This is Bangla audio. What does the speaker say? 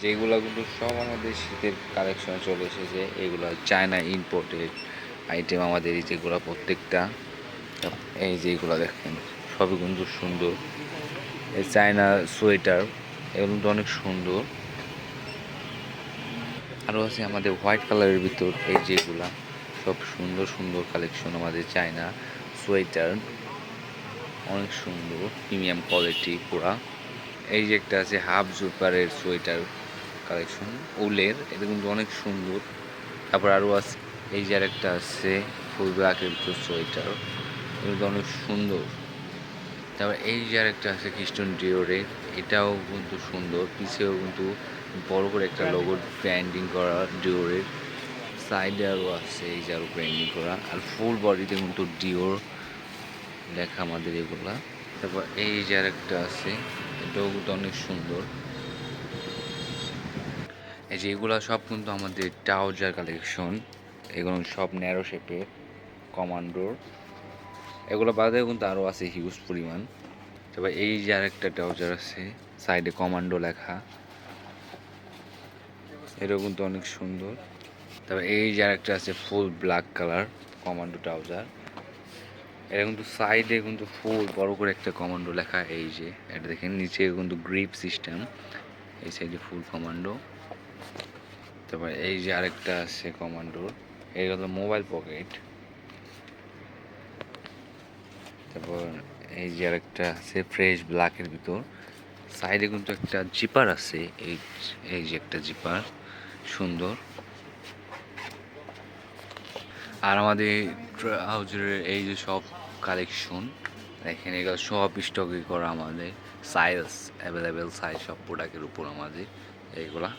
যেগুলো কিন্তু সব আমাদের শীতের কালেকশনে চলে এসেছে। এগুলো চায়না ইম্পোর্টেড আইটেম আমাদের, এই যেগুলো প্রত্যেকটা, এই যেগুলো দেখেন সবই কিন্তু সুন্দর। এই চায়না সোয়েটার এগুলো কিন্তু অনেক সুন্দর। আরও আছে আমাদের হোয়াইট কালারের ভিতর, এই যেগুলা সব সুন্দর সুন্দর কালেকশন আমাদের চায়না সোয়েটার, অনেক সুন্দর প্রিমিয়াম কোয়ালিটি পুরা। এই যে একটা আছে হাফ জুপারের সোয়েটার কালেকশন উলের, এটা কিন্তু অনেক সুন্দর। তারপর আরও আছে এই যে আরেকটা আছে ফুল ব্ল্যাকের ভিতর সোয়েটার, কিন্তু অনেক সুন্দর। তারপর এই যে আরেকটা আছে খ্রিস্টান ডিওরের, এটাও কিন্তু সুন্দর, পিছেও কিন্তু বড় করে একটা লোগো ব্র্যান্ডিং করা ডিওরের। সাইডে আরও আছে এই যে আরও ব্র্যান্ডিং করা, আর ফুল বডিতে কিন্তু ডিওর লেখা আমাদের এগুলা। তারপর এই যে আরেকটা আছে, এটাও কিন্তু অনেক সুন্দর। এই যে এগুলা সব কিন্তু আমাদের ট্রাউজার কালেকশন, এগুলো সব ন্যারো শেপের কমান্ডোর। এগুলো বাদেও কিন্তু আরও আছে হিউজ পরিমাণ। তারপর এই যে আরেকটা ট্রাউজার আছে, সাইডে কমান্ডো লেখা, এটাও কিন্তু অনেক সুন্দর। তারপর এই যে আরেকটা আছে full black colour commando trouser, এটা কিন্তু সাইডে কিন্তু ফুল বড় করে একটা কমান্ডো লেখা। এই যে এটা দেখেন নিচে কিন্তু গ্রিপ সিস্টেম, এই সাইডে ফুল কমান্ডো। তারপর এই যে আরেকটা আছে কমান্ডোর, এই হলো মোবাইল পকেট। তারপর এই যে আরেকটা আছে ফ্রেশ ব্ল্যাকের ভিতর, সাইডে কিন্তু একটা জিপার আছে, এই এই যে একটা জিপার সুন্দর। আর আমাদের ট্রাউজারের এই যে সব কালেকশন দেখেন, এগুলো সব স্টকে করা আমাদের, সাইজ অ্যাভেলেবেল সাইজ সব প্রোডাক্টের উপর আমাদের এইগুলা।